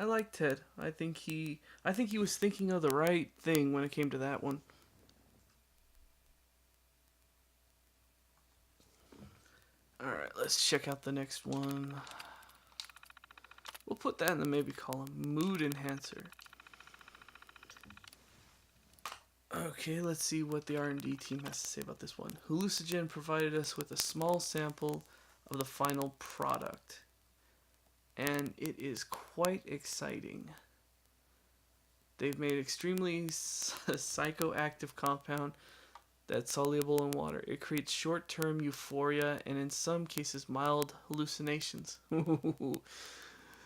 I like Ted. I think he was thinking of the right thing when it came to that one. All right, let's check out the next one. We'll put that in the maybe column. Mood enhancer. Okay, let's see what the R&D team has to say about this one. Hallucigen provided us with a small sample of the final product, and it is quite exciting. They've made extremely psychoactive compound that's soluble in water. It creates short-term euphoria and in some cases mild hallucinations.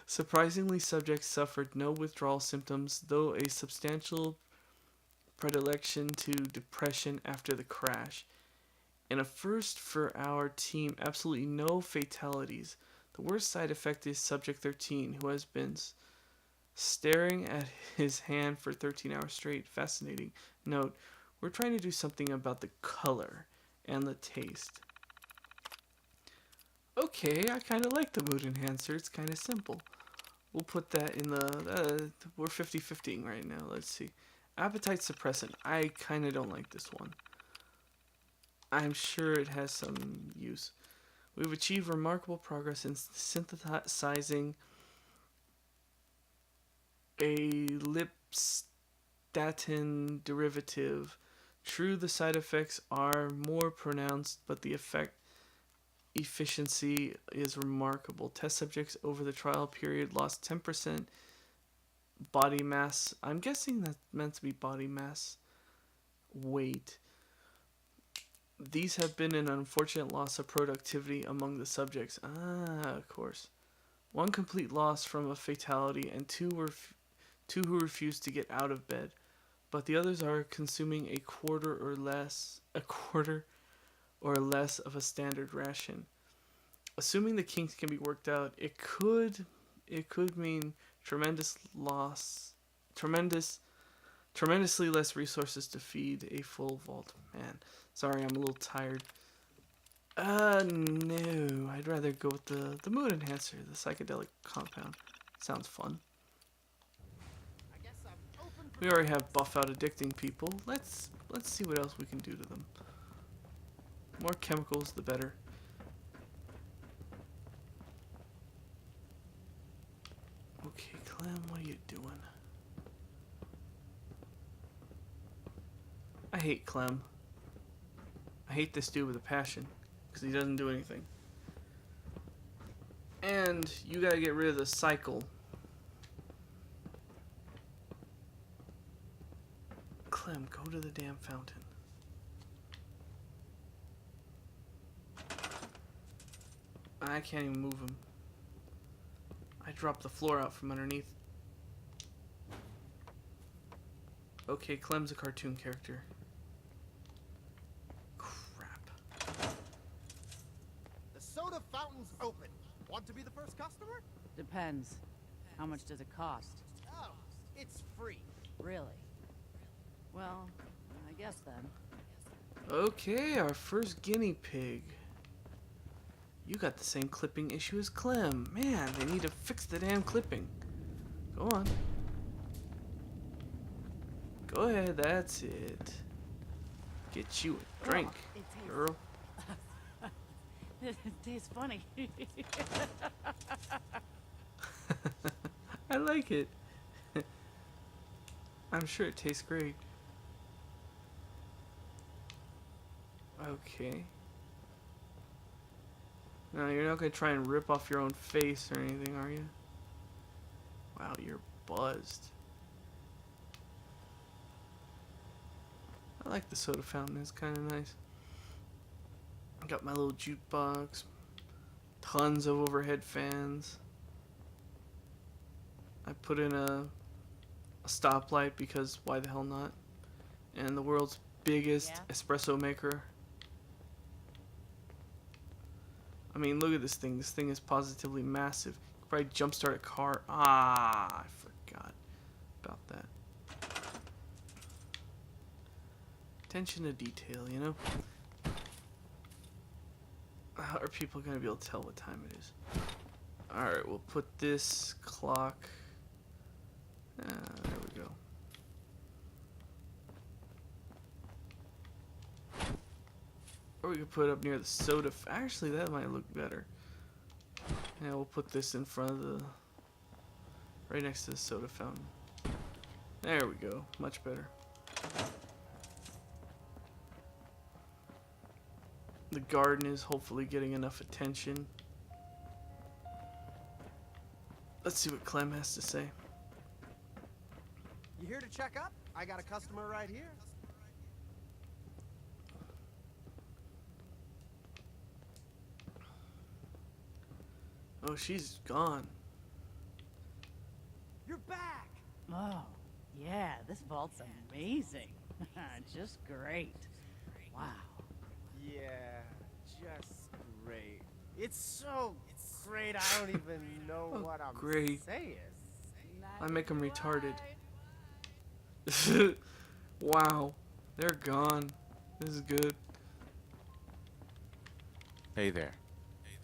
Surprisingly, subjects suffered no withdrawal symptoms, though a substantial predilection to depression after the crash. In a first for our team, absolutely no fatalities. The worst side effect is Subject 13, who has been staring at his hand for 13 hours straight. Fascinating. Note, we're trying to do something about the color and the taste. Okay, I kind of like the mood enhancer. It's kind of simple. We'll put that in the... we're 50-50 right now. Let's see. Appetite suppressant. I kind of don't like this one. I'm sure it has some use. We've achieved remarkable progress in synthesizing a lipstatin derivative. True, the side effects are more pronounced, but the efficiency is remarkable. Test subjects over the trial period lost 10% body mass. I'm guessing that's meant to be body mass weight. These have been an unfortunate loss of productivity among the subjects. Of course. One complete loss from a fatality, and two who refused to get out of bed. But the others are consuming a quarter or less of a standard ration. Assuming the kinks can be worked out, it could mean tremendously less resources to feed a full vault. Man, sorry, I'm a little tired. No, I'd rather go with the mood enhancer, the psychedelic compound. Sounds fun. We already have buff out addicting people. Let's see what else we can do to them. More chemicals, the better. Okay, Clem, what are you doing? I hate Clem. I hate this dude with a passion, because he doesn't do anything. And you gotta get rid of the cycle. Clem, go to the damn fountain. I can't even move him. I dropped the floor out from underneath. Okay, Clem's a cartoon character. Crap. The soda fountain's open. Want to be the first customer? Depends. How much does it cost? Oh, it's free. Really? Well, I guess then. Okay, our first guinea pig. You got the same clipping issue as Clem. Man, they need to fix the damn clipping. Go on. Go ahead, that's it. Get you a drink, girl. It tastes funny. I like it. I'm sure it tastes great. Okay. No, you're not gonna try and rip off your own face or anything, are you? Wow, you're buzzed. I like the soda fountain, it's kinda nice. I got my little jukebox. Tons of overhead fans. I put in a stoplight because why the hell not? And the world's biggest espresso maker. I mean, look at this thing. This thing is positively massive. You could probably jumpstart a car. I forgot about that. Attention to detail, you know? How are people going to be able to tell what time it is? Alright, we'll put this clock There we go. Or we could put it up near the soda. Actually, that might look better. Yeah, we'll put this in front of the... right next to the soda fountain. There we go. Much better. The garden is hopefully getting enough attention. Let's see what Clem has to say. You here to check up? I got a customer right here. Oh, she's gone. You're back! Oh, yeah, this vault's amazing. Just great. Wow. Yeah, just great. It's so great, I don't even know Oh, what I'm great. saying. I make them retarded. Wow. They're gone. This is good. Hey there.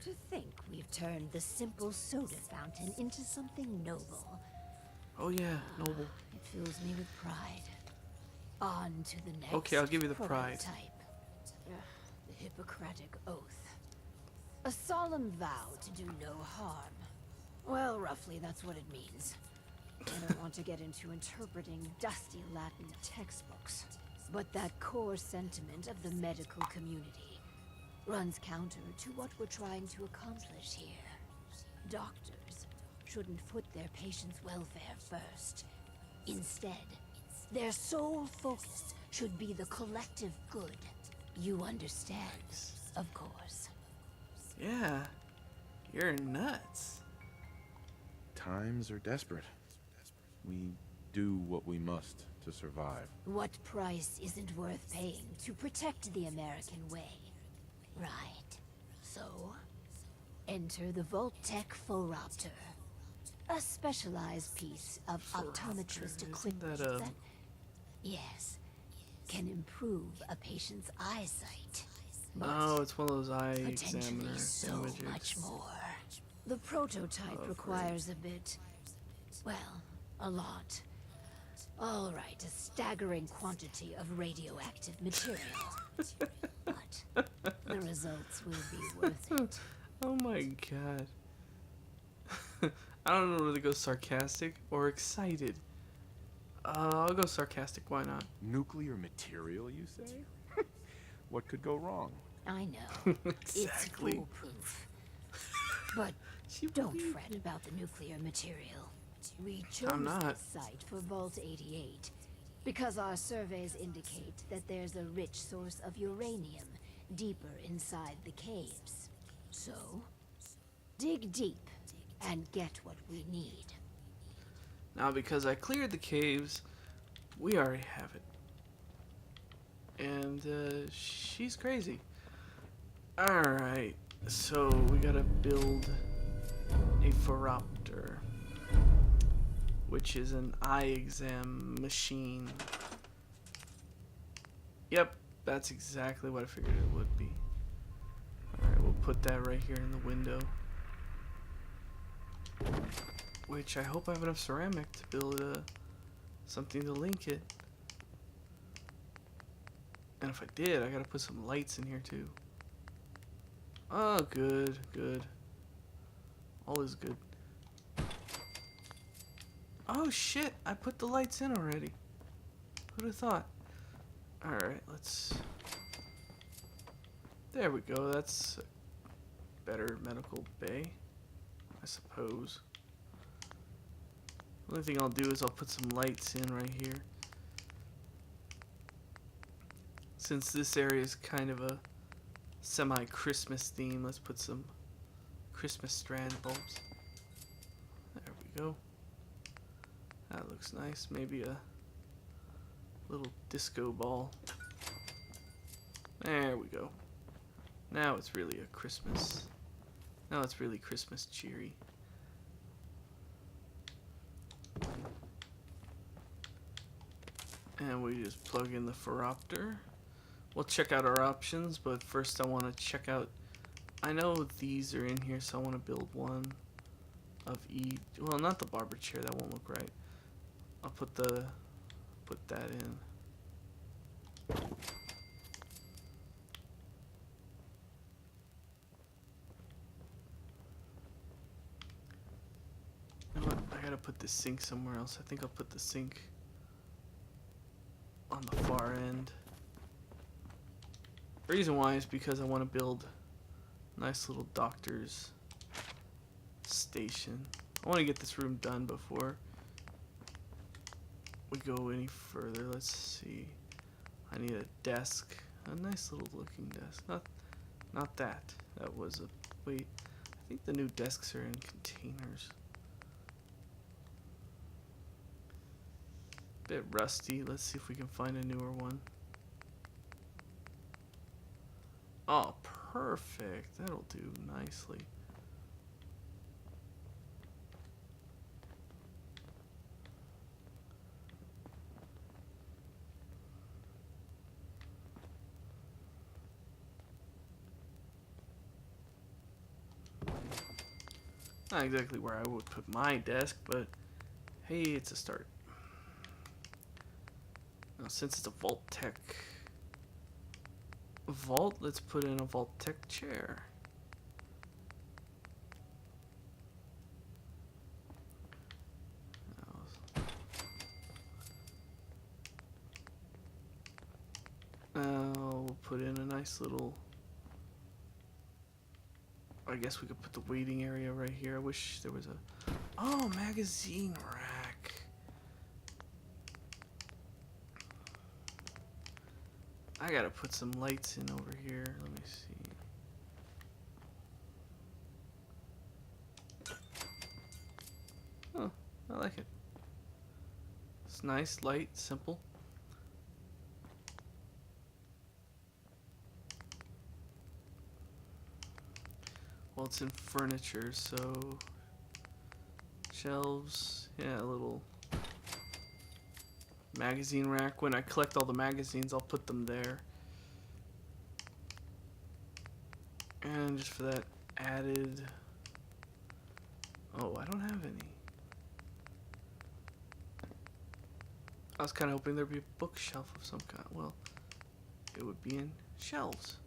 To think we've turned the simple soda fountain into something noble. Oh yeah, noble. It fills me with pride. On to the next. Okay, I'll give you the pride. prototype. The Hippocratic Oath. A solemn vow to do no harm. Well, roughly, that's what it means. I don't want to get into interpreting dusty Latin textbooks, but that core sentiment of the medical community runs counter to what we're trying to accomplish here. Doctors shouldn't put their patients' welfare first. Instead, their sole focus should be the collective good. You understand, of course. Yeah. You're nuts. Times are desperate. We do what we must to survive. What price isn't worth paying to protect the American way? Right. So, enter the Vault-Tec Phoropter. A specialized piece of optometrist Isn't equipment that, yes, can improve a patient's eyesight. But Oh, it's one of those eye potentially examiner so images. much more. The prototype Oh, requires a bit, well, a lot. All right, a staggering quantity of radioactive material. But the results will be worth it. Oh my god. I don't know whether to go sarcastic or excited. I'll go sarcastic, why not? Nuclear material, you say? What could go wrong? I know. Exactly. It's foolproof. But don't fret about the nuclear material. We chose I'm not. this site for Vault 88 because our surveys indicate that there's a rich source of uranium deeper inside the caves. So, dig deep and get what we need. Now, because I cleared the caves, we already have it. And, she's crazy. Alright, so we gotta build a Phoropter, which is an eye exam machine. Yep, that's exactly what I figured it would be. Alright, we'll put that right here in the window. Which I hope I have enough ceramic to build something to link it. And if I did, I gotta put some lights in here too. Oh, good, good. All is good. Oh shit, I put the lights in already. Who'd have thought? Alright, let's... There we go, that's a better medical bay, I suppose. Only thing I'll do is I'll put some lights in right here. Since this area is kind of a semi-Christmas theme, let's put some Christmas strand bulbs. There we go. That looks nice. Maybe a little disco ball. There we go. Now it's really a Christmas. Now it's really Christmas cheery. And we just plug in the Phoropter. We'll check out our options, but first I want to check out... I know these are in here, so I want to build one of each. Well, not the barber chair, that won't look right. I'll put that in. You know what? I gotta put this sink somewhere else. I think I'll put the sink on the far end. The reason why is because I want to build a nice little doctor's station. I want to get this room done before we go any further. Let's see. I need a desk, a nice little looking desk. Not that. That was a wait. I think the new desks are in containers. Bit rusty. Let's see if we can find a newer one. Oh, perfect. That'll do nicely. Not exactly where I would put my desk, but hey, it's a start. Now, since it's a Vault-Tec vault, let's put in a Vault-Tec chair. Now we'll put in a nice little, I guess we could put the waiting area right here. I wish there was a magazine rack. I gotta put some lights in over here. Let me see. Oh, I like it. It's nice, light, simple. Well, it's in furniture, so shelves, yeah, a little magazine rack. When I collect all the magazines, I'll put them there. And just for that added, oh, I don't have any. I was kind of hoping there'd be a bookshelf of some kind. Well, it would be in shelves.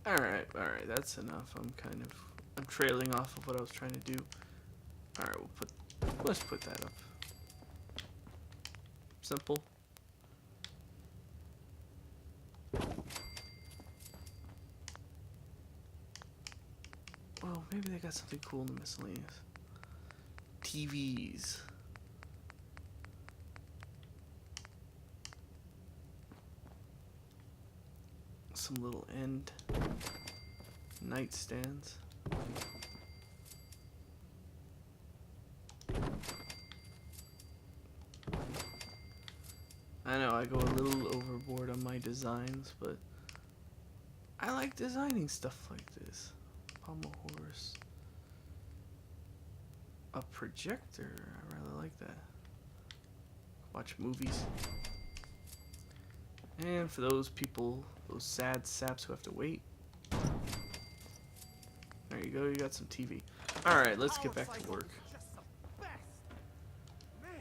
Alright, that's enough. I'm trailing off of what I was trying to do. Alright, let's put that up. Simple. Well, maybe they got something cool in the miscellaneous. TVs. Some little end nightstands. I know I go a little overboard on my designs, but I like designing stuff like this. Pommel horse. A projector. I really like that. Watch movies. And for those people, those sad saps who have to wait, there you go, you got some TV. Alright, let's get back to work.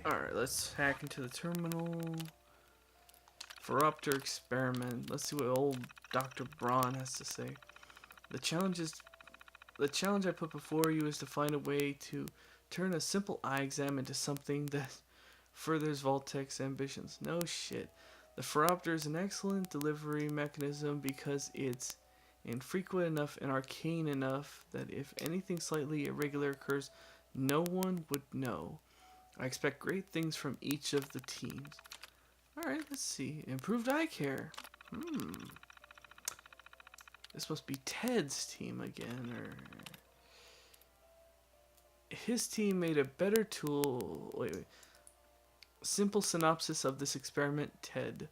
Alright, let's hack into the terminal. Phoropter experiment. Let's see what old Dr. Braun has to say. The challenge I put before you is to find a way to turn a simple eye exam into something that furthers Vault-Tec's ambitions. No shit. The Phoropter is an excellent delivery mechanism because it's infrequent enough and arcane enough that if anything slightly irregular occurs, no one would know. I expect great things from each of the teams. Alright, let's see. Improved eye care. This must be Ted's team again, or... His team made a better tool... Wait. Simple synopsis of this experiment, Ted.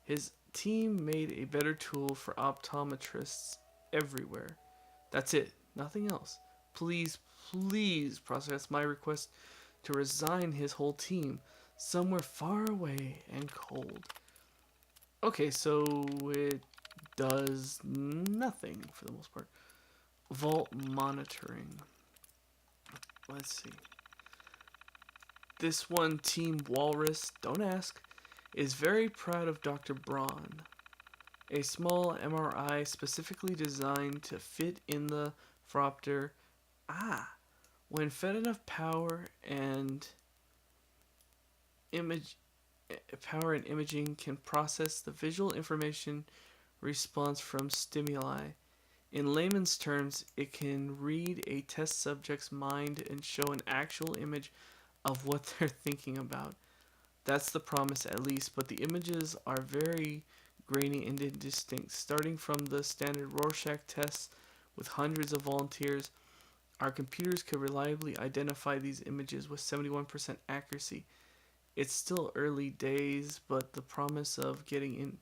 His team made a better tool for optometrists everywhere. That's it. Nothing else. Please, please process my request to resign his whole team somewhere far away and cold. Okay, so it does nothing for the most part. Vault monitoring. Let's see. This one, Team Walrus, don't ask, is very proud of Dr. Braun. A small MRI specifically designed to fit in the Phropter. When fed enough image power and imaging can process the visual information response from stimuli. In layman's terms, it can read a test subject's mind and show an actual image of what they're thinking about. That's the promise, at least, but the images are very grainy and indistinct. Starting from the standard Rorschach tests with hundreds of volunteers, our computers could reliably identify these images with 71% accuracy. It's still early days, but the promise of getting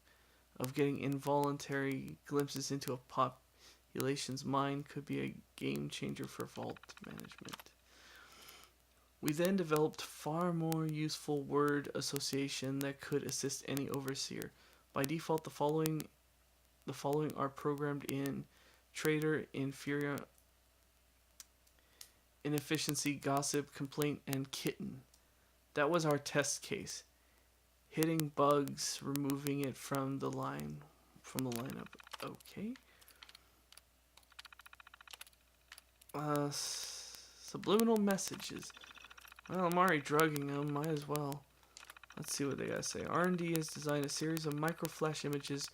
involuntary glimpses into a population's mind could be a game changer for vault management. We then developed far more useful word association that could assist any overseer. By default, the following are programmed in: traitor, inferior, inefficiency, gossip, complaint, and kitten. That was our test case. Hitting bugs, removing it from the lineup. Okay. Subliminal messages. Well, I'm already drugging them. Might as well. Let's see what they gotta say. R&D has designed a series of microflash images,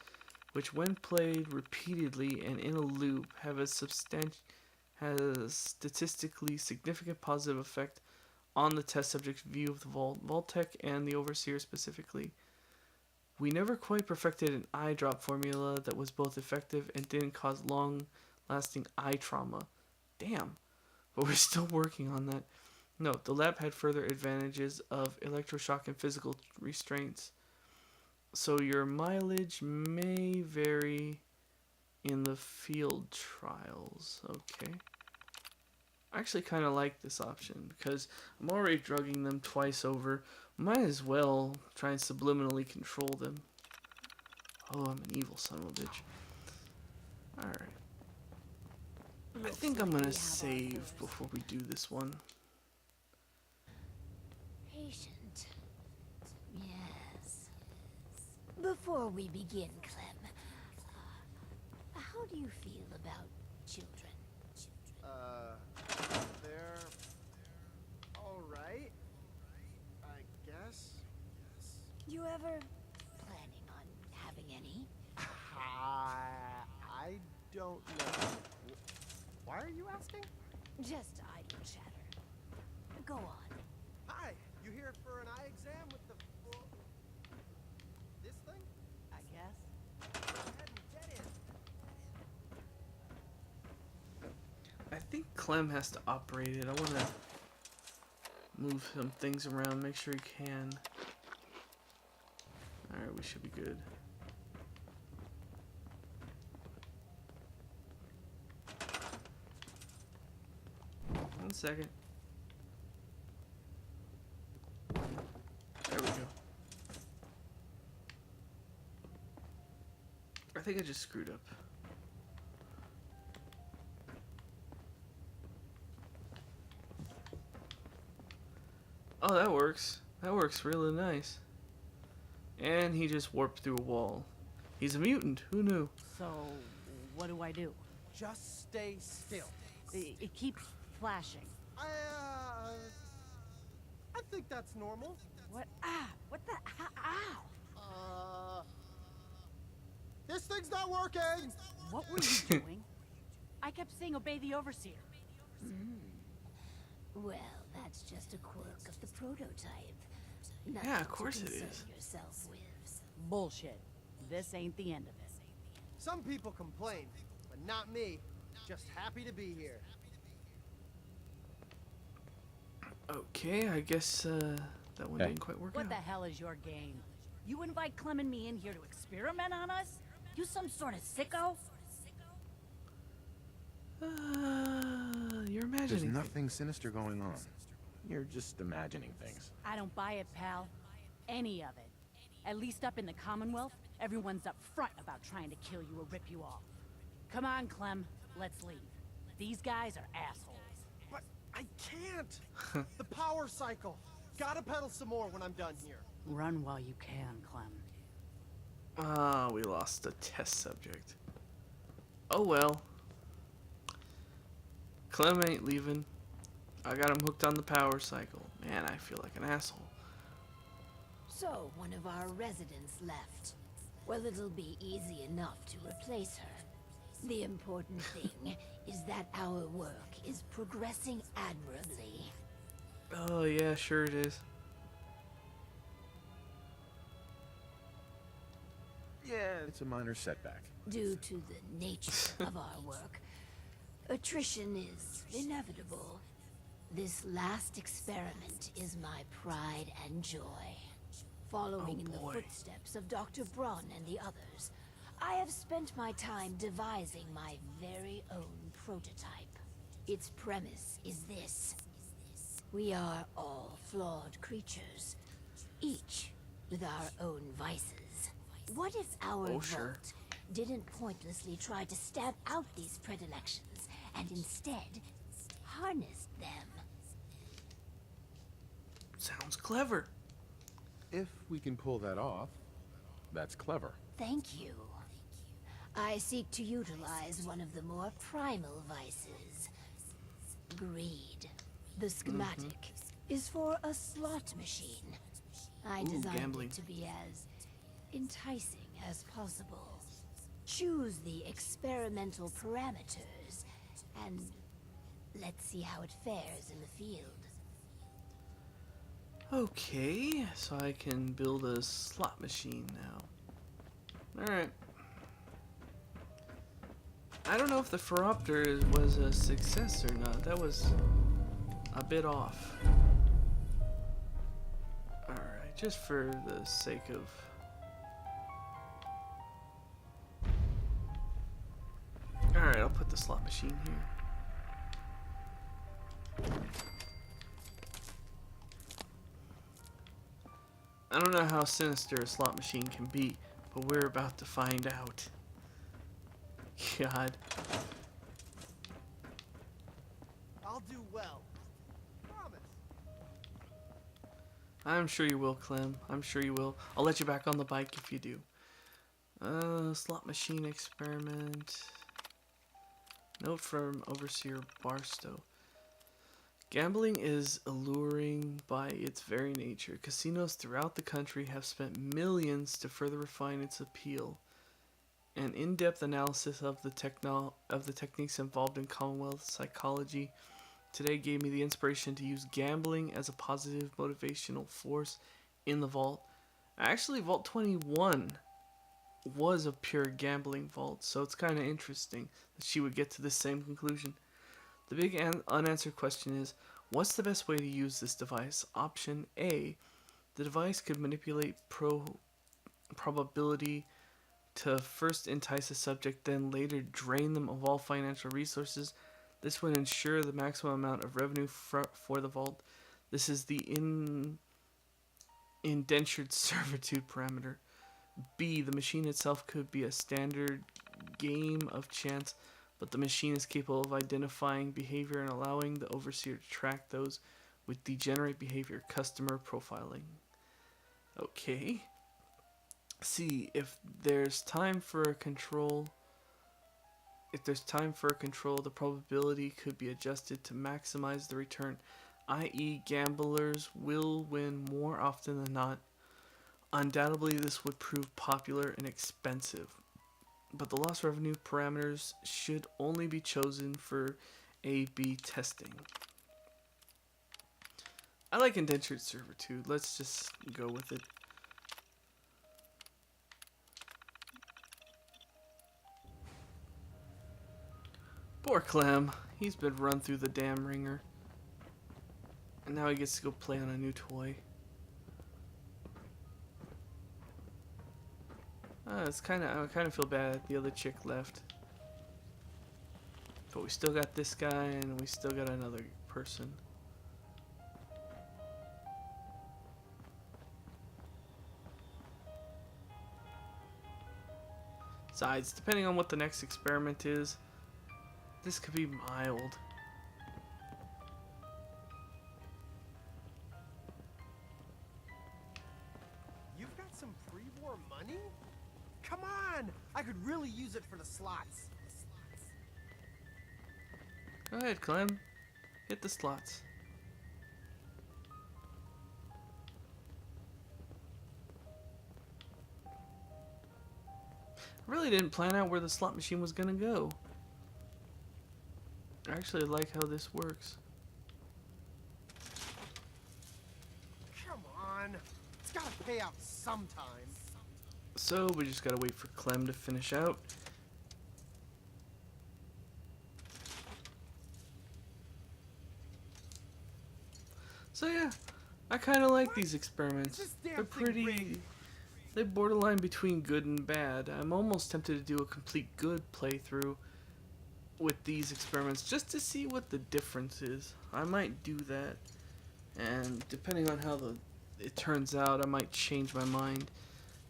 which, when played repeatedly and in a loop, have a statistically significant positive effect on the test subject's view of the Vault-Tec and the Overseer specifically. We never quite perfected an eye drop formula that was both effective and didn't cause long-lasting eye trauma. Damn. But we're still working on that. Note, the lab had further advantages of electroshock and physical restraints, so your mileage may vary in the field trials. Okay. I actually kind of like this option because I'm already drugging them twice over. Might as well try and subliminally control them. Oh, I'm an evil son of a bitch. Alright. I think I'm gonna save before we do this one. Patient. Yes. Before we begin, Clem, how do you feel about children? They're alright, I guess. You ever planning on having any? I don't know. Why are you asking? Just idle chatter. Go on. Hi, you here for an eye exam with the this thing? I guess. Go ahead and get in. I think Clem has to operate it. I want to move some things around, make sure he can. Alright, we should be good. One second. There we go. I think I just screwed up. Oh, that works. That works really nice. And he just warped through a wall. He's a mutant. Who knew? So, what do I do? Just stay still. It keeps flashing. I think that's normal. What? What the? Ow! This thing's not working! What were you doing? I kept saying obey the Overseer. Well, that's just a quirk of the prototype. Yeah, of course it is. Yourself with. Bullshit. This ain't the end of it. Some people complain, but not me. Just happy to be here. Okay, I guess that one Hey. didn't quite work What out. the hell is your game? You invite Clem and me in here to experiment on us? You some sort of sicko? You're There's imagining. nothing sinister going on. You're just imagining things. I don't buy it, pal. Any of it. At least up in the Commonwealth, everyone's up front about trying to kill you or rip you off. Come on, Clem, let's leave. These guys are assholes. But I can't! The power cycle! Gotta pedal some more when I'm done here. Run while you can, Clem. Ah, we lost a test subject. Oh well. Clem ain't leaving. I got him hooked on the power cycle. Man, I feel like an asshole. So, one of our residents left. Well, it'll be easy enough to replace her. The important thing is that our work is progressing admirably. Oh yeah, sure it is. Yeah, it's a minor setback. Due to the nature of our work, attrition is inevitable. This last experiment is my pride and joy. Following in the boy. footsteps of Dr. Braun and the others, I have spent my time devising my very own prototype. Its premise is this. We are all flawed creatures, each with our own vices. What if our Oh, sure. vault didn't pointlessly try to stamp out these predilections and instead harnessed them? Sounds clever. If we can pull that off, that's clever. Thank you. I seek to utilize one of the more primal vices. Greed. The schematic is for a slot machine. I designed gambling. it to be as enticing as possible. Choose the experimental parameters, and let's see how it fares in the field. Okay, so I can build a slot machine now. Alright. I don't know if the Phoropter was a success or not. That was a bit off. Alright, just for the sake of... Alright, I'll put the slot machine here. I don't know how sinister a slot machine can be, but we're about to find out. God. I'll do well. Promise. I'm sure you will, Clem. I'm sure you will. I'll let you back on the bike if you do. Slot machine experiment. Note from Overseer Barstow. Gambling is alluring by its very nature. Casinos throughout the country have spent millions to further refine its appeal. An in-depth analysis of the techniques involved in Commonwealth psychology today gave me the inspiration to use gambling as a positive motivational force in the vault. Actually, Vault 21 was a pure gambling vault, so it's kind of interesting that she would get to the same conclusion. The big unanswered question is, what's the best way to use this device? Option A, the device could manipulate probability to first entice a subject, then later drain them of all financial resources. This would ensure the maximum amount of revenue for the vault. This is the indentured servitude parameter. B, the machine itself could be a standard game of chance, but the machine is capable of identifying behavior and allowing the overseer to track those with degenerate behavior, customer profiling. Okay. C, if there's time for a control, the probability could be adjusted to maximize the return, i.e. gamblers will win more often than not. Undoubtedly, this would prove popular and expensive, but the lost revenue parameters should only be chosen for A/B testing. I like indentured servitude. Let's just go with it. Poor Clem. He's been run through the damn ringer. And now he gets to go play on a new toy. I kind of feel bad the other chick left. But we still got this guy and we still got another person. Besides, depending on what the next experiment is, this could be mild. You've got some pre-war money? Come on! I could really use it for the slots. Go ahead, Clem. Hit the slots. I really didn't plan out where the slot machine was gonna go. I actually like how this works. Come on! It's gotta pay out sometime. So we just gotta wait for Clem to finish out. So yeah, I kind of like these experiments. Is this damn They're thing pretty. rigged? They borderline between good and bad. I'm almost tempted to do a complete good playthrough with these experiments just to see what the difference is. I might do that, and depending on how it turns out, I might change my mind.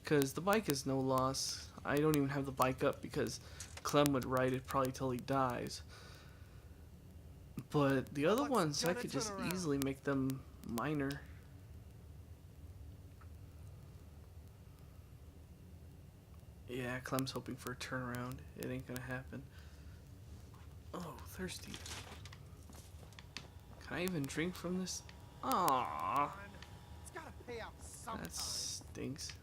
Because the bike is no loss. I don't even have the bike up because Clem would ride it probably till he dies. But the other Luck's ones, I gonna could turn just around. easily make them minor. Yeah, Clem's hoping for a turnaround. It ain't gonna happen. Oh, thirsty. Can I even drink from this? Aww, Come on. It's gotta pay out sometime. that stinks.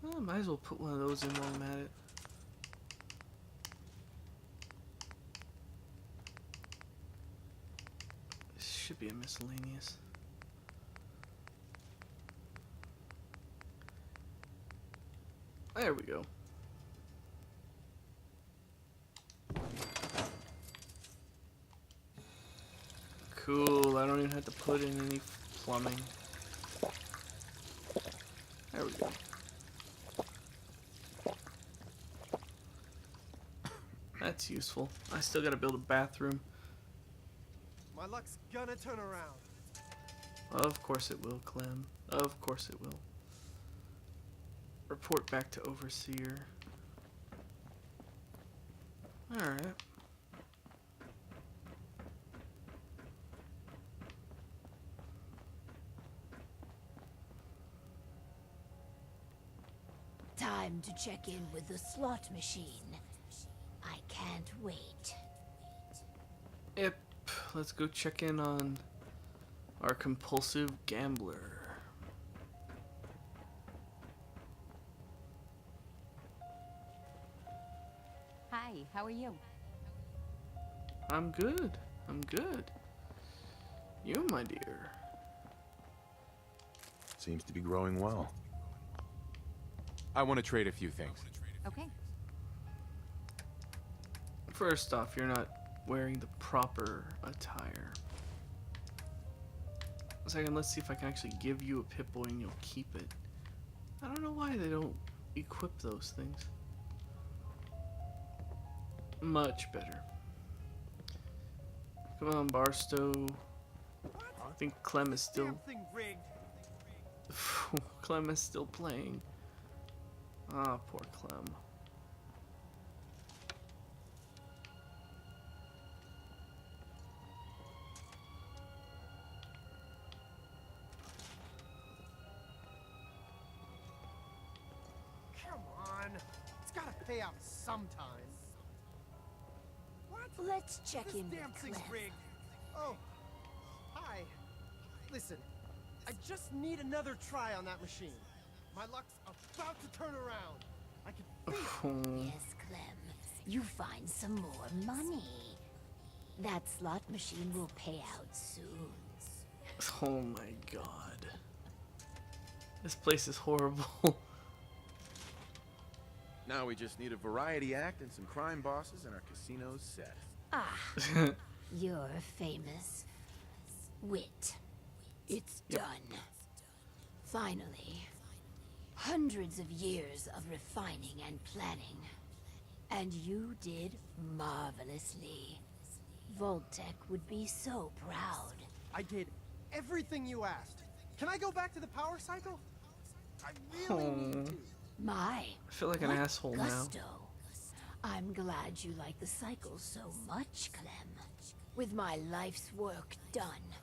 Well, I might as well put one of those in while I'm at it. This should be a miscellaneous. There we go. Cool, I don't even have to put in any plumbing. There we go. That's useful. I still gotta build a bathroom. My luck's gonna turn around. Of course it will, Clem. Of course it will. Report back to Overseer. Alright. Time to check in with the slot machine. I can't wait. Yep. Let's go check in on our compulsive gambler. Hi, how are you? I'm good. I'm good. You, my dear. Seems to be growing well. I want to trade a few things. Okay. First off, you're not wearing the proper attire. Second, let's see if I can actually give you a Pip-Boy and you'll keep it. I don't know why they don't equip those things. Much better. Come on, Barstow. I think Clem is still... Damn thing rigged. Clem is still playing. Ah, poor Clem. Come on. It's gotta pay out sometime. What? Let's check This in damn with thing's Clem. rigged. Oh. Hi. Listen, I just need another try on that machine. My luck's about to turn around. I can feel it. Yes, Clem. You find some more money. That slot machine will pay out soon. Oh my god. This place is horrible. Now we just need a variety act and some crime bosses and our casino's set. Ah, you're famous. Wit. It's Yep. done. Finally. Hundreds of years of refining and planning. And you did marvelously. Vault-Tec would be so proud. I did everything you asked. Can I go back to the power cycle? I really need to. My, I feel like an what asshole now. gusto. I'm glad you like the cycle so much, Clem. With my life's work done,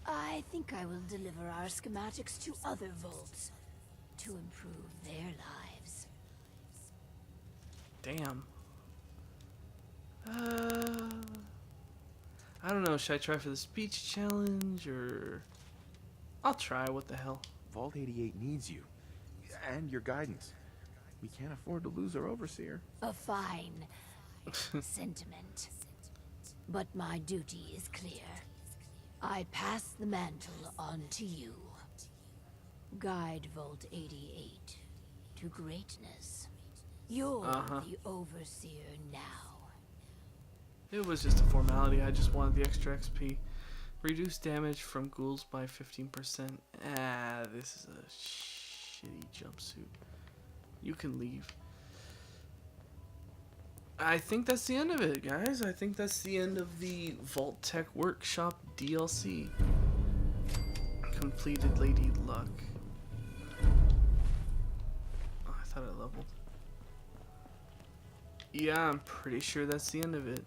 I think I will deliver our schematics to other vaults to improve their lives. Damn. I don't know. Should I try for the speech challenge or? I'll try. What the hell? Vault 88 needs you. And your guidance. We can't afford to lose our overseer. A fine sentiment. But my duty is clear. I pass the mantle on to you. Guide Vault 88 to greatness. You're the overseer now. It was just a formality. I just wanted the extra XP. Reduce damage from ghouls by 15%. Ah, this is a shitty jumpsuit. You can leave. I think that's the end of it, guys. I think that's the end of the Vault Tech Workshop DLC. Completed Lady Luck. Oh, I thought I leveled. Yeah, I'm pretty sure that's the end of it.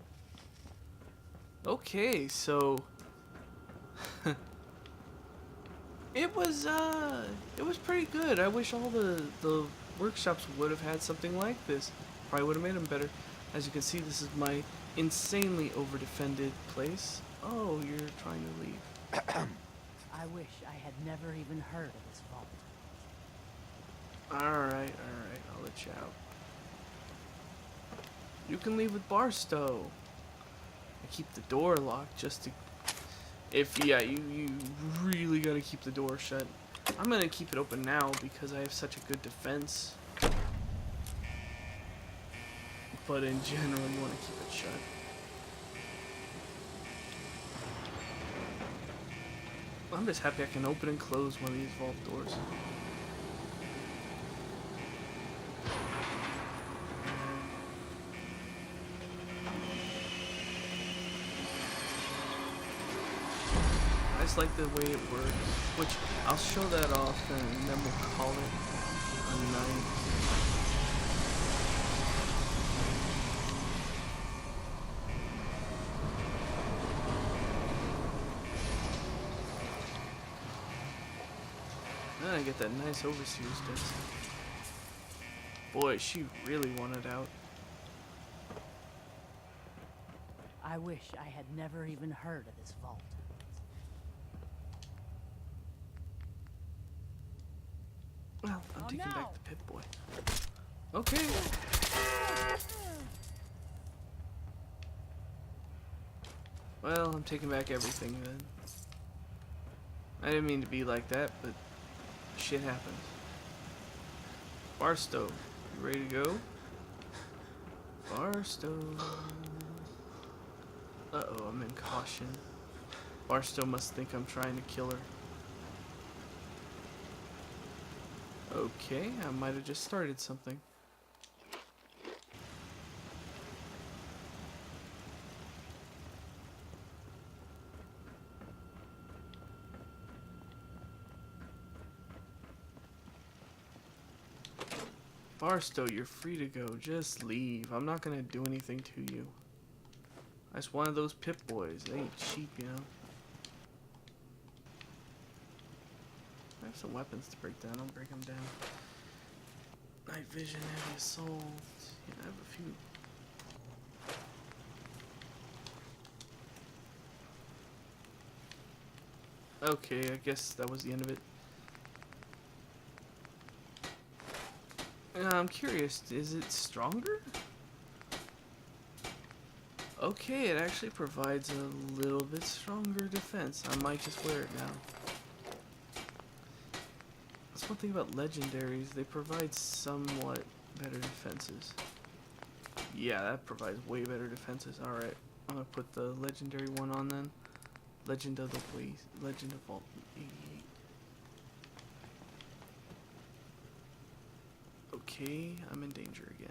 Okay, so it was pretty good. I wish all the workshops would have had something like this. Probably would have made them better. As you can see, this is my insanely over-defended place. Oh, you're trying to leave. I wish I had never even heard of this vault. Alright, I'll let you out. You can leave with Barstow. I keep the door locked just to... you really gotta keep the door shut. I'm gonna keep it open now because I have such a good defense. But in general, you want to keep it shut. I'm just happy I can open and close one of these vault doors. I just like the way it works, which I'll show that off and then we'll call it a night. Then I get that nice overseer's desk. Boy, she really wanted out. I wish I had never even heard of this vault. Well, I'm taking no. back the Pip-Boy. Okay. Well, I'm taking back everything then. I didn't mean to be like that, but shit happens. Barstow, you ready to go? Barstow. Uh-oh, I'm in caution. Barstow must think I'm trying to kill her. Okay, I might have just started something. Barstow, you're free to go. Just leave. I'm not gonna do anything to you. I just wanted those Pip-Boys. They ain't cheap, you know. I have some weapons to break down. I'll break them down. Night vision, heavy assault. Yeah, I have a few. Okay, I guess that was the end of it. I'm curious, is it stronger? Okay, it actually provides a little bit stronger defense. I might just wear it now. That's one thing about legendaries, they provide somewhat better defenses. Yeah, that provides way better defenses. Alright, I'm gonna put the legendary one on then. Legend of Vault 88. Okay, I'm in danger again.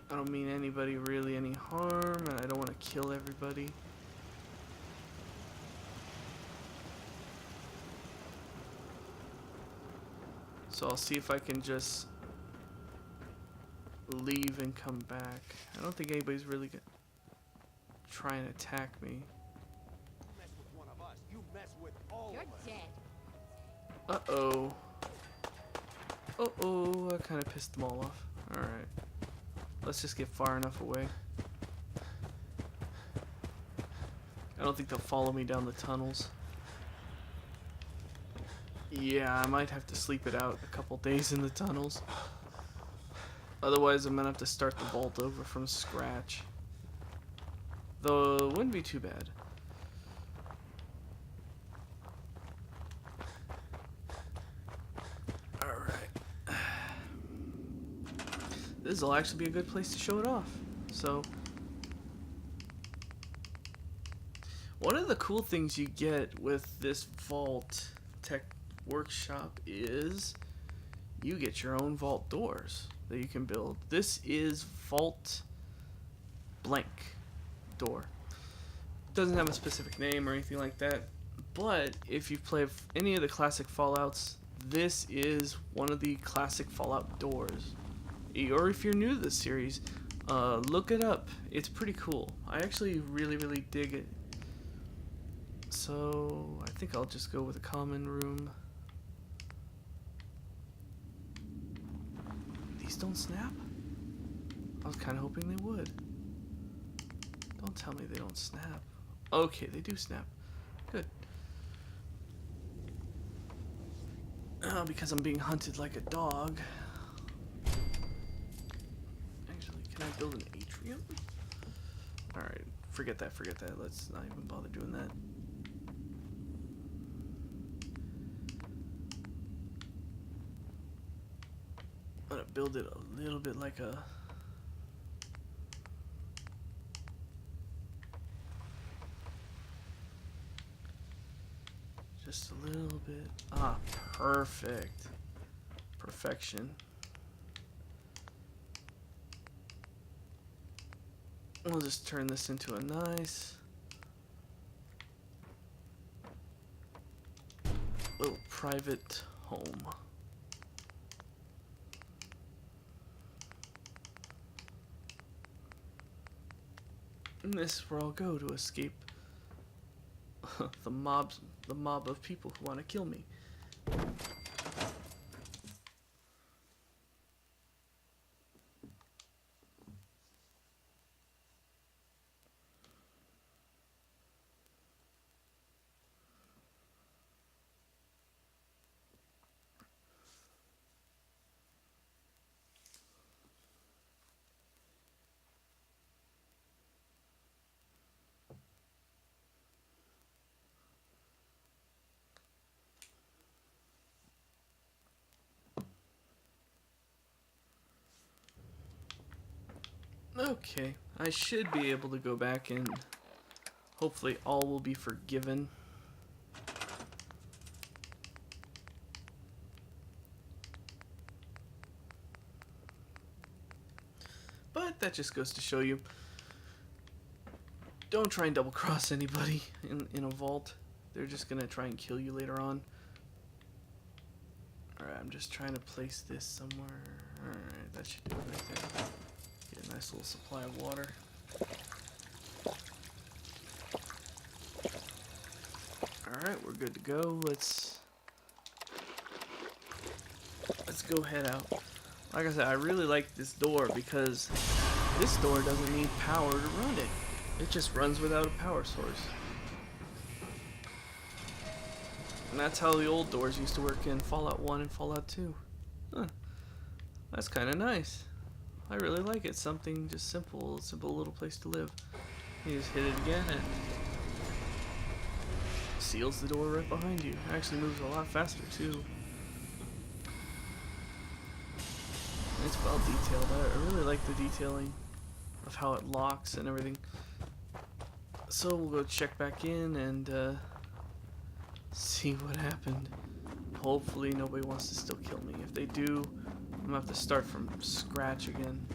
I don't mean anybody really any harm, and I don't want to kill everybody. So I'll see if I can just leave and come back. I don't think anybody's really gonna try and attack me. You mess with one of us, you mess with all You're of us. dead. Uh-oh. Uh-oh, I kind of pissed them all off. Alright. Let's just get far enough away. I don't think they'll follow me down the tunnels. Yeah, I might have to sleep it out a couple days in the tunnels. Otherwise, I'm gonna have to start the vault over from scratch. Though, it wouldn't be too bad. Alright. This will actually be a good place to show it off. So, one of the cool things you get with this Vault Tech Workshop is you get your own vault doors that you can build. This is Vault Blank Door. Doesn't have a specific name or anything like that, but if you've played any of the classic Fallouts, this is one of the classic Fallout doors. Or if you're new to this series, look it up. It's pretty cool. I actually really dig it. So I think I'll just go with a common room. These don't snap? I was kind of hoping they would. Don't tell me they don't snap. Okay, they do snap. Good. Because I'm being hunted like a dog. Actually, can I build an atrium? Alright, forget that. Let's not even bother doing that. I'm gonna build it a little bit like a... Just a little bit. Ah, perfect. Perfection. We'll just turn this into a nice little private home. And this is where I'll go to escape the mob of people who want to kill me. Okay, I should be able to go back and hopefully all will be forgiven. But that just goes to show you, don't try and double cross anybody in a vault. They're just gonna try and kill you later on. Alright, I'm just trying to place this somewhere. Alright, that should do it right there. Get a nice little supply of water. Alright, we're good to go. Let's go head out. Like I said, I really like this door because this door doesn't need power to run it. It just runs without a power source. And that's how the old doors used to work in Fallout 1 and Fallout 2. Huh. That's kind of nice. I really like it. Something just simple little place to live. You just hit it again and seals the door right behind you. It actually moves a lot faster too. It's well detailed. I really like the detailing of how it locks and everything. So we'll go check back in and see what happened. Hopefully nobody wants to still kill me. If they do, I'm gonna have to start from scratch again.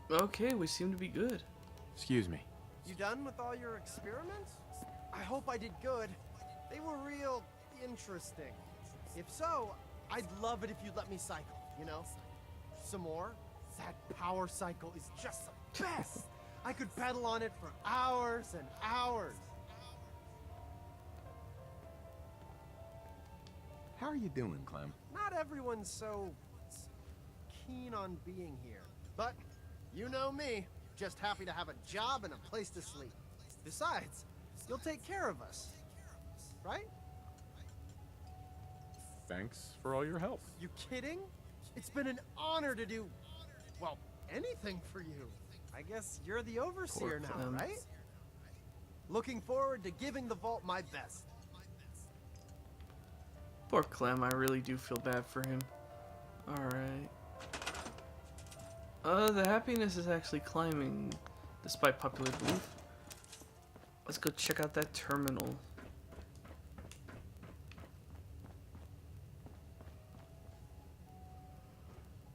Okay, we seem to be good. Excuse me. You done with all your experiments? I hope I did good. They were real interesting. If so, I'd love it if you'd let me cycle, you know? Some more? That power cycle is just the best! I could pedal on it for hours and hours. How are you doing, Clem? Not everyone's so keen on being here. But, you know me, just happy to have a job and a place to sleep. Besides, you'll take care of us, right? Thanks for all your help. You kidding? It's been an honor to do, well, anything for you. I guess you're the overseer now, Clem. right? Looking forward to giving the vault my best. Poor Clem, I really do feel bad for him. Alright. The happiness is actually climbing, despite popular belief. Let's go check out that terminal.